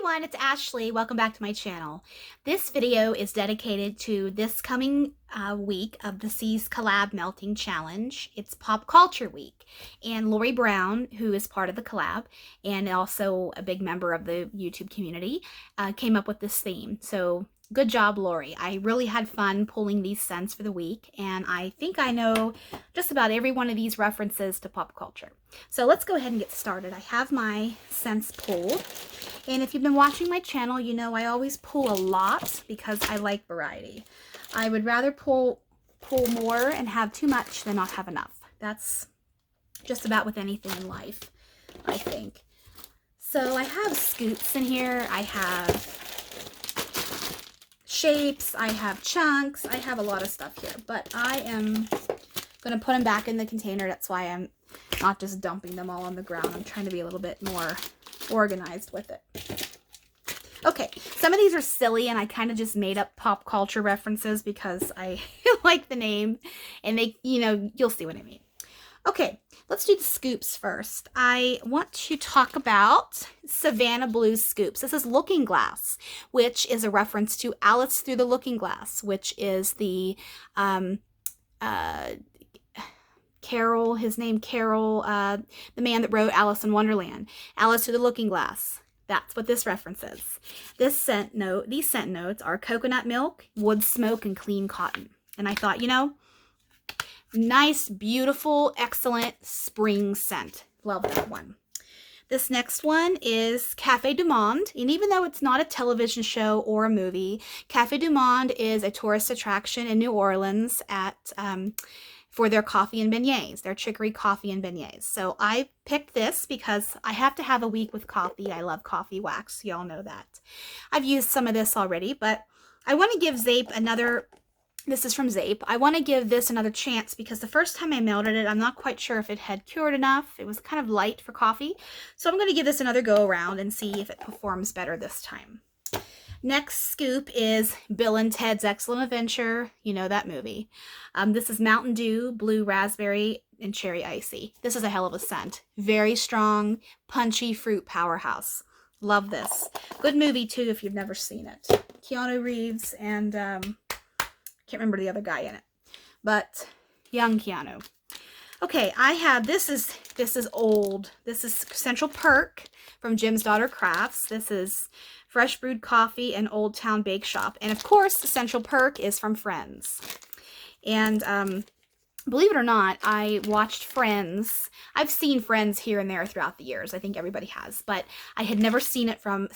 everyone, it's Ashley. Welcome back to my channel. This video is dedicated to this coming week of the Seas Collab Melting Challenge. It's Pop Culture Week, and Lori Brown, who is part of the collab and also a big member of the YouTube community, came up with this theme. So good job, Lori. I really had fun pulling these scents for the week, and I think I know just about every one of these references to pop culture. So let's go ahead and get started. I have my scents pulled, and if you've been watching my channel, you know I always pull a lot because I like variety. I would rather pull more and have too much than not have enough. That's just about with anything in life, I think. So I have scoops in here. I have shapes, I have chunks, I have a lot of stuff here, but I am going to put them back in the container. That's why I'm not just dumping them all on the ground. I'm trying to be a little bit more organized with it. Okay, some of these are silly and I kind of just made up pop culture references because I like the name and they, you'll see what I mean. Okay, let's do the scoops first. I want to talk about Savannah Blue scoops. This is Looking Glass, which is a reference to Alice Through the Looking Glass, which is the Carol, his name Carol, the man that wrote Alice in Wonderland. Alice Through the Looking Glass. That's what this reference is. These scent notes are coconut milk, wood smoke, and clean cotton. And I thought, nice, beautiful, excellent spring scent. Love that one. This next one is Café du Monde. And even though it's not a television show or a movie, Café du Monde is a tourist attraction in New Orleans for their coffee and beignets, their chicory coffee and beignets. So I picked this because I have to have a week with coffee. I love coffee wax. Y'all know that. I've used some of this already, but I want to give Zape another. This is from Zape. I want to give this another chance because the first time I melted it, I'm not quite sure if it had cured enough. It was kind of light for coffee. So I'm going to give this another go around and see if it performs better this time. Next scoop is Bill and Ted's Excellent Adventure. You know that movie. This is Mountain Dew, Blue Raspberry, and Cherry Icy. This is a hell of a scent. Very strong, punchy fruit powerhouse. Love this. Good movie too if you've never seen it. Keanu Reeves and can't remember the other guy in it, but young Keanu. Okay, I have, this is old. This is Central Perk from Jim's Daughter Crafts. This is fresh brewed coffee and Old Town Bake Shop. And of course, Central Perk is from Friends. And believe it or not, I watched Friends. I've seen Friends here and there throughout the years. I think everybody has, but I had never seen it from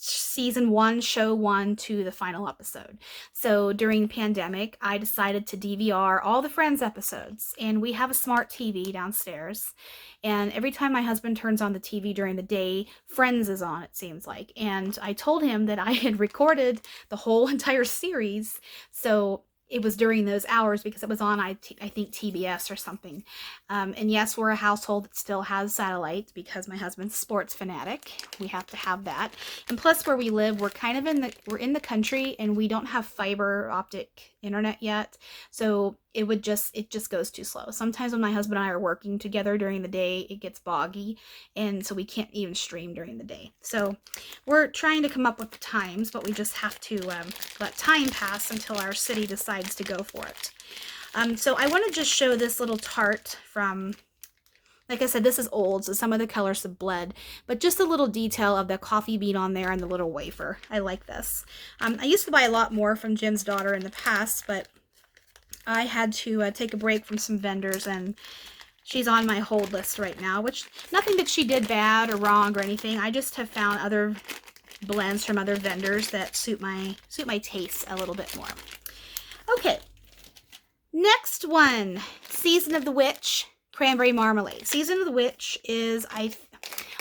season 1, show 1 to the final episode. So during the pandemic, I decided to DVR all the Friends episodes, and we have a smart TV downstairs, and every time my husband turns on the TV during the day, Friends is on, it seems like. And I told him that I had recorded the whole entire series, so it was during those hours because it was on, I think, TBS or something. And yes, we're a household that still has satellite because my husband's a sports fanatic. We have to have that. And plus, where we live, we're kind of in the country and we don't have fiber optic internet yet. So it just goes too slow. Sometimes when my husband and I are working together during the day, it gets boggy, and so we can't even stream during the day. So we're trying to come up with the times, but we just have to let time pass until our city decides to go for it. So I want to just show this little tart from, like I said, this is old, so some of the colors have bled, but just a little detail of the coffee bean on there and the little wafer. I like this. I used to buy a lot more from Jim's Daughter in the past, but I had to take a break from some vendors, and she's on my hold list right now, which nothing that she did bad or wrong or anything. I just have found other blends from other vendors that suit my taste a little bit more. Okay, next one, Season of the Witch, Cranberry Marmalade. Season of the Witch is,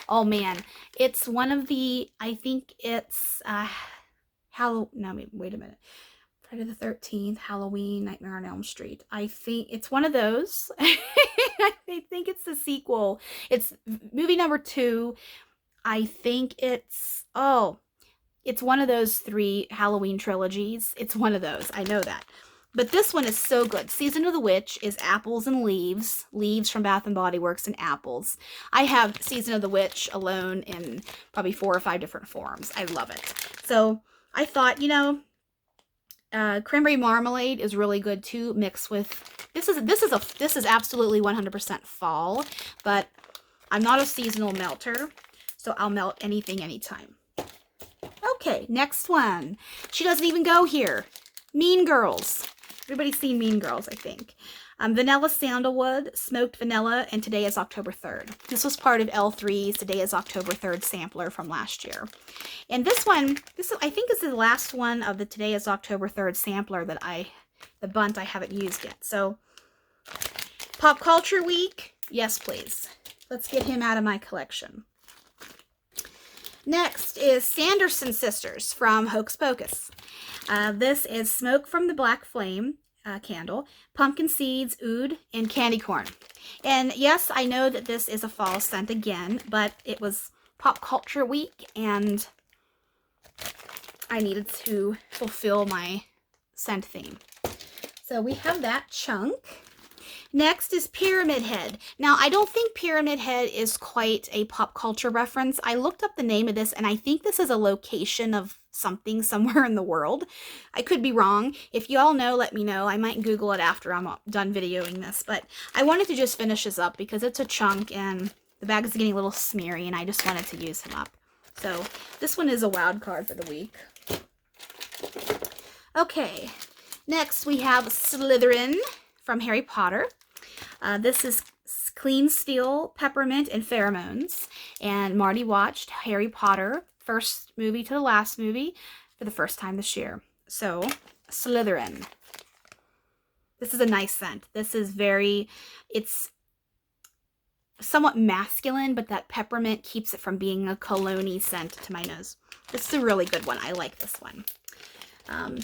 oh man, it's one of the, I think it's, wait a minute. Friday the 13th, Halloween, Nightmare on Elm Street. I think it's one of those. I think it's the sequel. It's movie number 2. I think it's one of those 3 Halloween trilogies. It's one of those. I know that. But this one is so good. Season of the Witch is apples and leaves. Leaves from Bath & Body Works and apples. I have Season of the Witch alone in probably 4 or 5 different forms. I love it. So I thought, you know, cranberry marmalade is really good too, mixed with, this is absolutely 100% fall, but I'm not a seasonal melter, so I'll melt anything anytime. Okay, next one. She doesn't even go here. Mean Girls. Everybody's seen Mean Girls, I think. Vanilla Sandalwood, Smoked Vanilla, and Today is October 3rd. This was part of L3's Today is October 3rd sampler from last year. And this one, I think is the last one of the Today is October 3rd sampler that the bunt I haven't used yet. So, Pop Culture Week, yes please. Let's get him out of my collection. Next is Sanderson Sisters from Hoax Pocus. This is Smoke from the Black Flame candle, pumpkin seeds, oud, and candy corn. And yes, I know that this is a fall scent again, but it was Pop Culture Week, and I needed to fulfill my scent theme. So we have that chunk. Next is Pyramid Head. Now, I don't think Pyramid Head is quite a pop culture reference. I looked up the name of this, and I think this is a location of something somewhere in the world. I could be wrong. If you all know, let me know. I might Google it after I'm done videoing this, but I wanted to just finish this up because it's a chunk, and the bag is getting a little smeary, and I just wanted to use him up. So, this one is a wild card for the week. Okay, next we have Slytherin from Harry Potter. This is Clean Steel, Peppermint, and Pheromones. And Marty watched Harry Potter, first movie to the last movie, for the first time this year. So, Slytherin. This is a nice scent. This is it's somewhat masculine, but that peppermint keeps it from being a cologne-y scent to my nose. This is a really good one. I like this one. I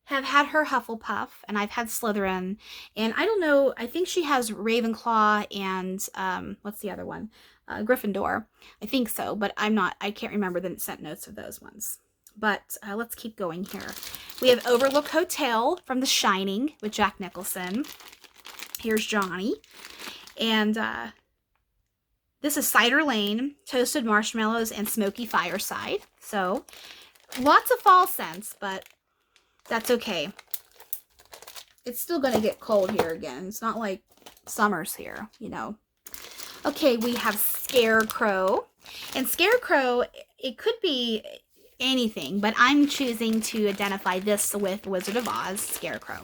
have had her Hufflepuff, and I've had Slytherin, and I don't know, I think she has Ravenclaw and, what's the other one? Gryffindor. I think so, but I can't remember the scent notes of those ones. But let's keep going here. We have Overlook Hotel from The Shining with Jack Nicholson. Here's Johnny. And this is Cider Lane, Toasted Marshmallows, and Smoky Fireside. So, lots of fall scents, but that's okay. It's still going to get cold here again. It's not like summer's here, you know. Okay, we have Scarecrow. And Scarecrow, it could be anything, but I'm choosing to identify this with Wizard of Oz, Scarecrow.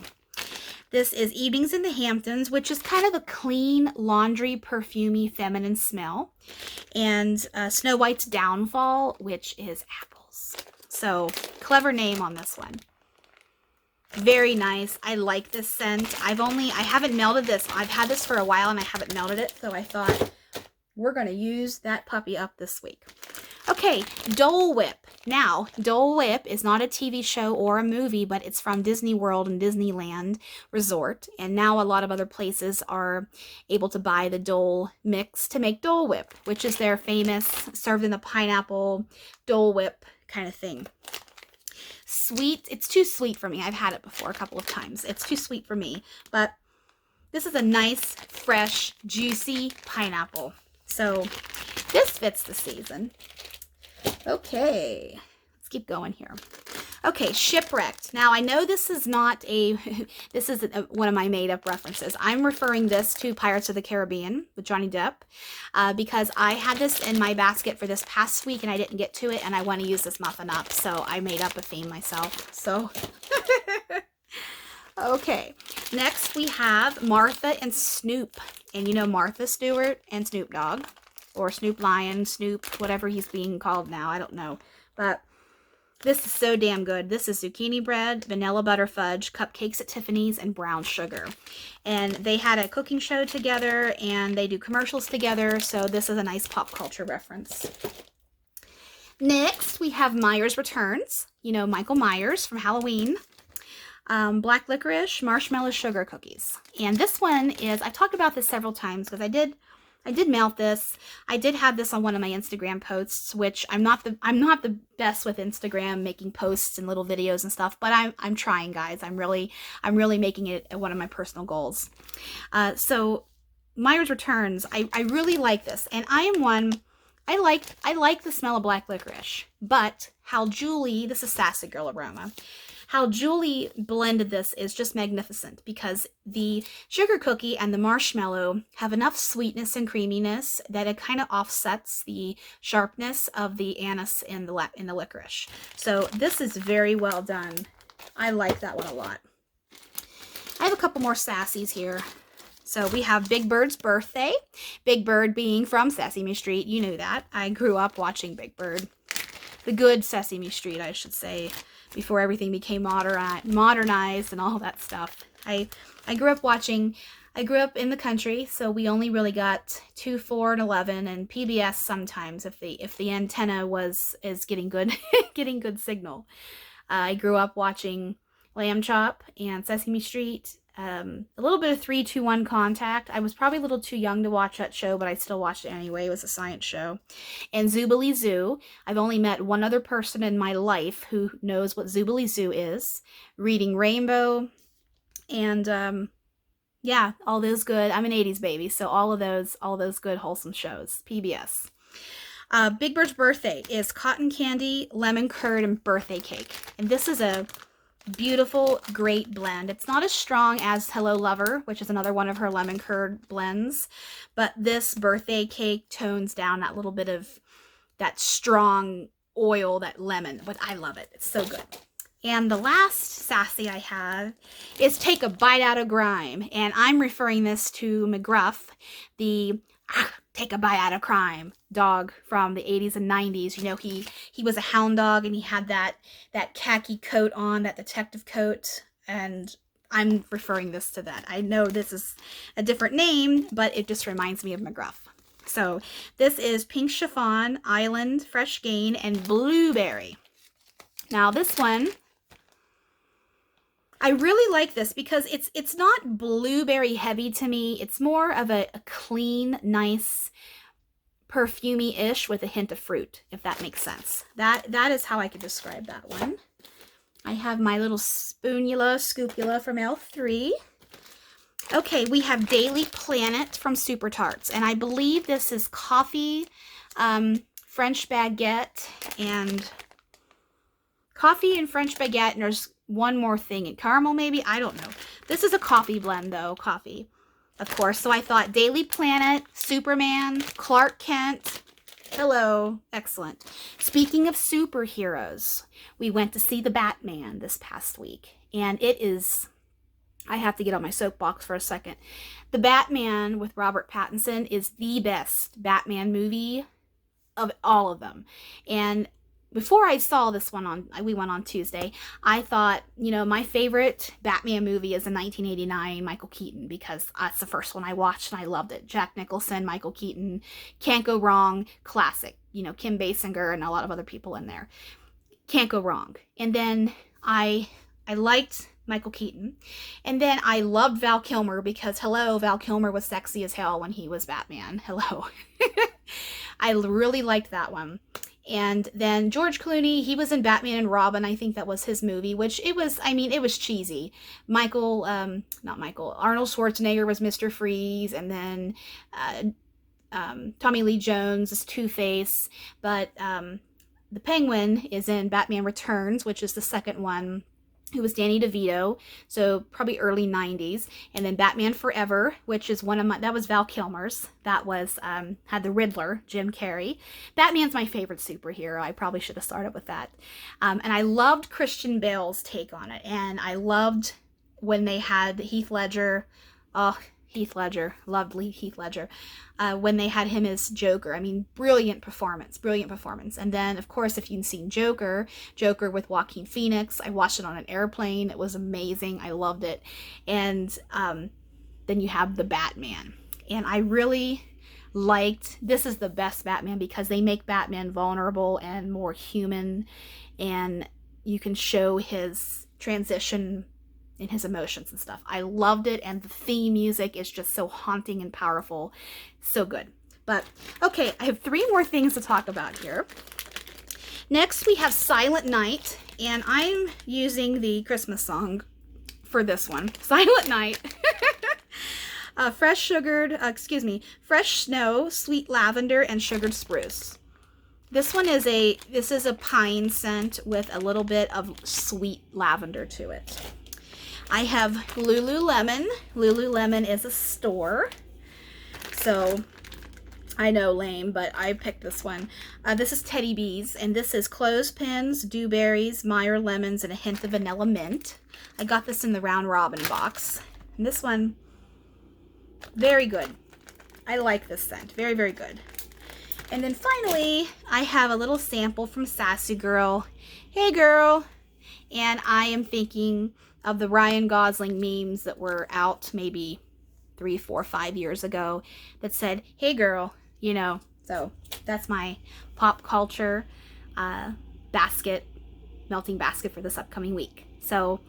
This is Evenings in the Hamptons, which is kind of a clean, laundry, perfumey, feminine smell. And Snow White's Downfall, which is apples. So, clever name on this one. Very nice. I like this scent. I haven't melted this. I've had this for a while and I haven't melted it, so I thought we're going to use that puppy up this week. Okay, Dole Whip. Now, Dole Whip is not a TV show or a movie, but it's from Disney World and Disneyland Resort. And now a lot of other places are able to buy the Dole mix to make Dole Whip, which is their famous served in the pineapple Dole Whip kind of thing. Sweet. It's too sweet for me. I've had it before a couple of times. It's too sweet for me. But this is a nice, fresh, juicy pineapple. So this fits the season. Okay, let's keep going here. Okay, Shipwrecked. Now, I know this is not this is one of my made-up references. I'm referring this to Pirates of the Caribbean with Johnny Depp because I had this in my basket for this past week and I didn't get to it, and I want to use this muffin up, so I made up a theme myself. So, okay. Next, we have Martha and Snoop. And you know Martha Stewart and Snoop Dogg, or Snoop Lion, Snoop, whatever he's being called now. I don't know. But this is so damn good. This is zucchini bread, vanilla butter fudge, cupcakes at Tiffany's, and brown sugar. And they had a cooking show together, and they do commercials together, so this is a nice pop culture reference. Next, we have Myers Returns. You know, Michael Myers from Halloween. Black licorice, marshmallow sugar cookies. And this one is, I've talked about this several times because I did I did mount this. I did have this on one of my Instagram posts, which I'm not the best with Instagram, making posts and little videos and stuff, but I'm trying, guys. I'm really making it one of my personal goals. So Myers Returns, I really like this, and I am one. I like the smell of black licorice, but how Julie, this is Sassy Girl Aroma, how Julie blended this is just magnificent, because the sugar cookie and the marshmallow have enough sweetness and creaminess that it kind of offsets the sharpness of the anise in the licorice. So this is very well done. I like that one a lot. I have a couple more Sassies here. So we have Big Bird's Birthday. Big Bird being from Sesame Street. You knew that. I grew up watching Big Bird. The good Sesame Street, I should say, before everything became modernized and all that stuff. I grew up in the country, so we only really got 2, 4, and 11, and PBS sometimes if the antenna is getting good getting good signal. I grew up watching Lamb Chop and Sesame Street. A little bit of 3-2-1 Contact. I was probably a little too young to watch that show, but I still watched it anyway. It was a science show. And Zoobilee Zoo. I've only met one other person in my life who knows what Zoobilee Zoo is. Reading Rainbow. And, yeah, all those good. I'm an 80s baby, so all those good wholesome shows. PBS. Big Bird's Birthday is cotton candy, lemon curd, and birthday cake. And this is a beautiful, great blend. It's not as strong as Hello Lover, which is another one of her lemon curd blends, but this birthday cake tones down that little bit of that strong oil, that lemon, but I love it. It's so good. And the last Sassy I have is Take a Bite Out of Grime, and I'm referring this to McGruff, the Take a Bite Out of Crime dog from the 80s and 90s. You know, he was a hound dog, and he had that khaki coat on, that detective coat, and I'm referring this to that. I know this is a different name, but it just reminds me of McGruff. So this is Pink Chiffon, Island, Fresh Gain, and Blueberry. Now this one, I really like this because it's not blueberry heavy to me. It's more of a clean, nice, perfumey-ish with a hint of fruit, if that makes sense. That is how I could describe that one. I have my little scoopula from L3. Okay, we have Daily Planet from Super Tarts, and I believe this is coffee, French baguette, and there's one more thing in caramel, maybe? I don't know. This is a coffee blend, though. Coffee, of course. So I thought Daily Planet, Superman, Clark Kent. Hello. Excellent. Speaking of superheroes, we went to see the Batman this past week. And it is... I have to get on my soapbox for a second. The Batman with Robert Pattinson is the best Batman movie of all of them. And before I saw this one we went on Tuesday, I thought, you know, my favorite Batman movie is the 1989 Michael Keaton, because that's the first one I watched and I loved it. Jack Nicholson, Michael Keaton, can't go wrong, classic. You know, Kim Basinger and a lot of other people in there. Can't go wrong. And then I liked Michael Keaton. And then I loved Val Kilmer because, hello, Val Kilmer was sexy as hell when he was Batman. Hello. I really liked that one. And then George Clooney, he was in Batman and Robin. I think that was his movie, which it was, I mean, it was cheesy. Arnold Schwarzenegger was Mr. Freeze, and then Tommy Lee Jones is Two-Face. But the Penguin is in Batman Returns, which is the second one, who was Danny DeVito, so probably early 90s. And then Batman Forever, which is that was Val Kilmer's. That was, had the Riddler, Jim Carrey. Batman's my favorite superhero. I probably should have started with that. And I loved Christian Bale's take on it. And I loved when they had Heath Ledger. Oh, Heath Ledger. Loved Heath Ledger. When they had him as Joker. I mean, brilliant performance. Brilliant performance. And then, of course, if you've seen Joker with Joaquin Phoenix, I watched it on an airplane. It was amazing. I loved it. And then you have the Batman. And I really liked, this is the best Batman because they make Batman vulnerable and more human. And you can show his transition in his emotions and stuff. I loved it, and the theme music is just so haunting and powerful. So good. But okay, I have 3 more things to talk about here. Next, we have Silent Night, and I'm using the Christmas song for this one. Silent Night. Fresh snow, sweet lavender, and sugared spruce. This is a pine scent with a little bit of sweet lavender to it. I have Lululemon. Lululemon is a store. So, I know, lame, but I picked this one. This is Teddy Bees, and this is clothespins, dewberries, Meyer lemons, and a hint of vanilla mint. I got this in the Round Robin box. And this one, very good. I like this scent. Very, very good. And then finally, I have a little sample from Sassy Girl. Hey, girl. And I am thinking of the Ryan Gosling memes that were out maybe 3, 4, 5 years ago that said, hey, girl, you know. So that's my pop culture melting basket for this upcoming week. So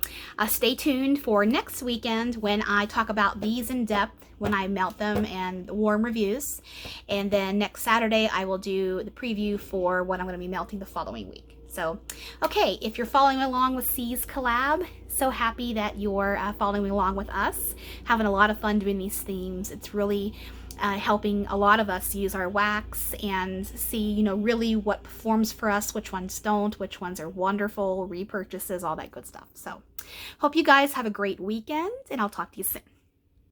stay tuned for next weekend when I talk about these in depth, when I melt them and the warm reviews. And then next Saturday, I will do the preview for what I'm going to be melting the following week. So, okay, if you're following along with C's collab, so happy that you're following along with us. Having a lot of fun doing these themes. It's really helping a lot of us use our wax and see, you know, really what performs for us, which ones don't, which ones are wonderful, repurchases, all that good stuff. So, hope you guys have a great weekend, and I'll talk to you soon.